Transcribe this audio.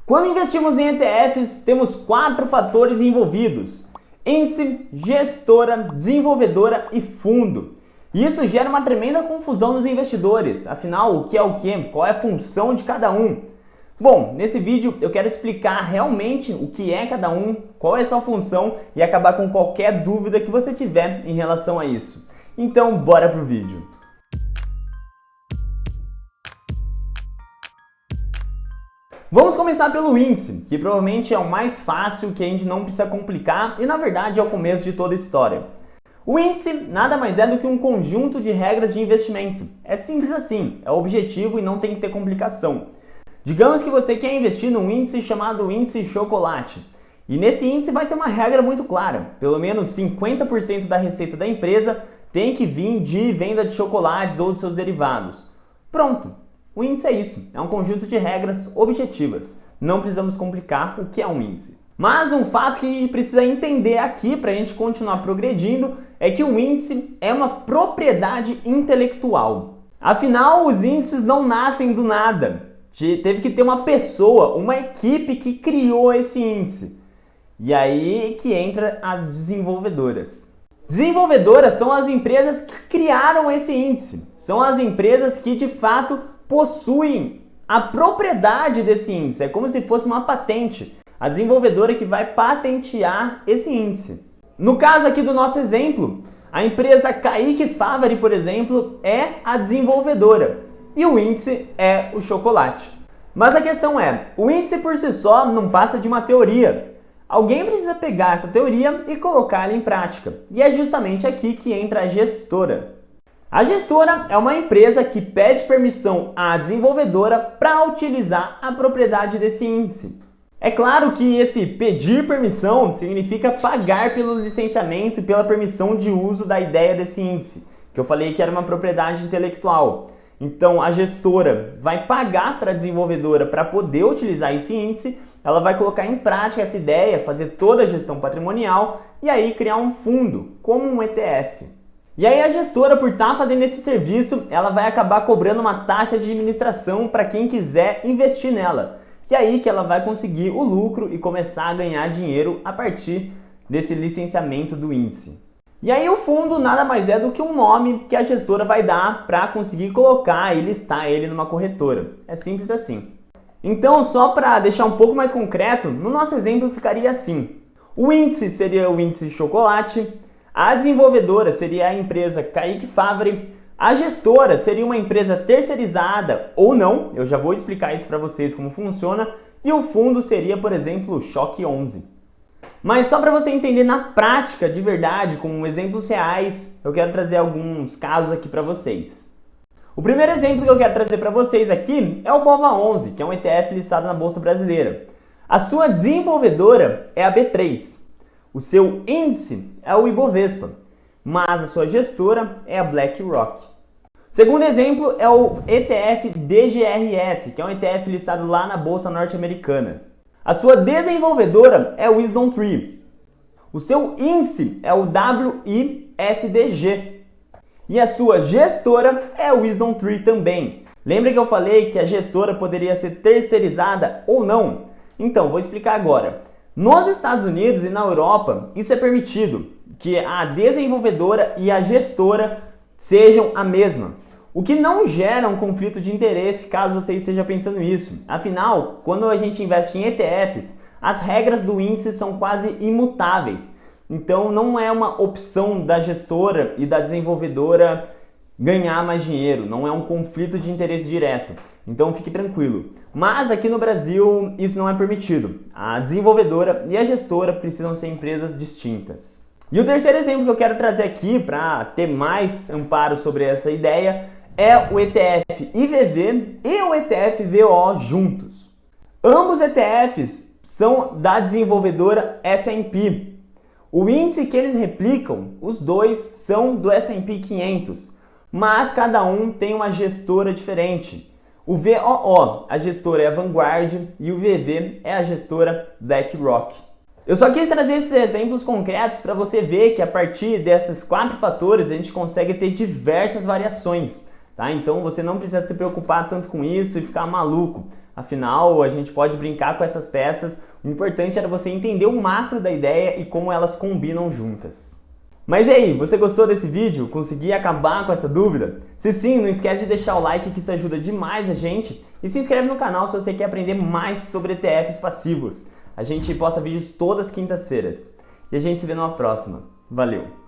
Quando investimos em ETFs, temos 4 fatores envolvidos: índice, gestora, desenvolvedora e fundo. E isso gera uma tremenda confusão nos investidores. Afinal, o que é o que? Qual é a função de cada um? Bom, nesse vídeo eu quero explicar realmente o que é cada um, qual é a sua função e acabar com qualquer dúvida que você tiver em relação a isso. Então, bora pro vídeo. Vamos começar pelo índice, que provavelmente é o mais fácil, que a gente não precisa complicar e na verdade é o começo de toda a história. O índice nada mais é do que um conjunto de regras de investimento. É simples assim, é objetivo e não tem que ter complicação. Digamos que você quer investir num índice chamado índice chocolate. E nesse índice vai ter uma regra muito clara. Pelo menos 50% da receita da empresa tem que vir de venda de chocolates ou de seus derivados. Pronto, o índice é isso. É um conjunto de regras objetivas. Não precisamos complicar o que é um índice. Mas um fato que a gente precisa entender aqui para a gente continuar progredindo é que o índice é uma propriedade intelectual. Afinal, os índices não nascem do nada. Teve que ter uma pessoa, uma equipe que criou esse índice. E aí que entra as desenvolvedoras. Desenvolvedoras são as empresas que criaram esse índice. São as empresas que de fato possuem a propriedade desse índice. É como se fosse uma patente. A desenvolvedora que vai patentear esse índice. No caso aqui do nosso exemplo, a empresa Kaique Favari, por exemplo, é a desenvolvedora. E o índice é o chocolate. Mas a questão é, o índice por si só não passa de uma teoria. Alguém precisa pegar essa teoria e colocar ela em prática. E é justamente aqui que entra a gestora. A gestora é uma empresa que pede permissão à desenvolvedora para utilizar a propriedade desse índice. É claro que esse pedir permissão significa pagar pelo licenciamento e pela permissão de uso da ideia desse índice, que eu falei que era uma propriedade intelectual. Então a gestora vai pagar para a desenvolvedora para poder utilizar esse índice, ela vai colocar em prática essa ideia, fazer toda a gestão patrimonial e aí criar um fundo, como um ETF. E aí a gestora, por estar fazendo esse serviço, ela vai acabar cobrando uma taxa de administração para quem quiser investir nela. E aí que ela vai conseguir o lucro e começar a ganhar dinheiro a partir desse licenciamento do índice. E aí o fundo nada mais é do que um nome que a gestora vai dar para conseguir colocar e listar ele numa corretora. É simples assim. Então, só para deixar um pouco mais concreto, no nosso exemplo ficaria assim. O índice seria o índice chocolate, a desenvolvedora seria a empresa Kaique Favari, a gestora seria uma empresa terceirizada ou não, eu já vou explicar isso para vocês como funciona, e o fundo seria, por exemplo, o Choque 11. Mas só para você entender na prática, de verdade, com exemplos reais, eu quero trazer alguns casos aqui para vocês. O primeiro exemplo que eu quero trazer para vocês aqui é o BOVA11, que é um ETF listado na Bolsa Brasileira. A sua desenvolvedora é a B3. O seu índice é o Ibovespa, mas a sua gestora é a BlackRock. Segundo exemplo é o ETF DGRS, que é um ETF listado lá na Bolsa Norte-Americana. A sua desenvolvedora é o WisdomTree. O seu índice é o WISDG. E a sua gestora é o WisdomTree também. Lembra que eu falei que a gestora poderia ser terceirizada ou não? Então, vou explicar agora. Nos Estados Unidos e na Europa, isso é permitido, que a desenvolvedora e a gestora sejam a mesma. O que não gera um conflito de interesse caso você esteja pensando nisso. Afinal, quando a gente investe em ETFs, as regras do índice são quase imutáveis. Então não é uma opção da gestora e da desenvolvedora ganhar mais dinheiro, não é um conflito de interesse direto. Então fique tranquilo. Mas aqui no Brasil isso não é permitido. A desenvolvedora e a gestora precisam ser empresas distintas. E o terceiro exemplo que eu quero trazer aqui para ter mais amparo sobre essa ideia é o ETF IVV e o ETF VO juntos. Ambos ETFs são da desenvolvedora S&P. O índice que eles replicam, os dois são do S&P 500, mas cada um tem uma gestora diferente. O VOO, a gestora é a Vanguard e o VV é a gestora BlackRock. Eu só quis trazer esses exemplos concretos para você ver que a partir desses 4 fatores a gente consegue ter diversas variações. Tá? Então você não precisa se preocupar tanto com isso e ficar maluco. Afinal, a gente pode brincar com essas peças, o importante era você entender o macro da ideia e como elas combinam juntas. Mas e aí, você gostou desse vídeo? Conseguiu acabar com essa dúvida? Se sim, não esquece de deixar o like que isso ajuda demais a gente e se inscreve no canal se você quer aprender mais sobre ETFs passivos. A gente posta vídeos todas as quintas-feiras. E a gente se vê numa próxima. Valeu!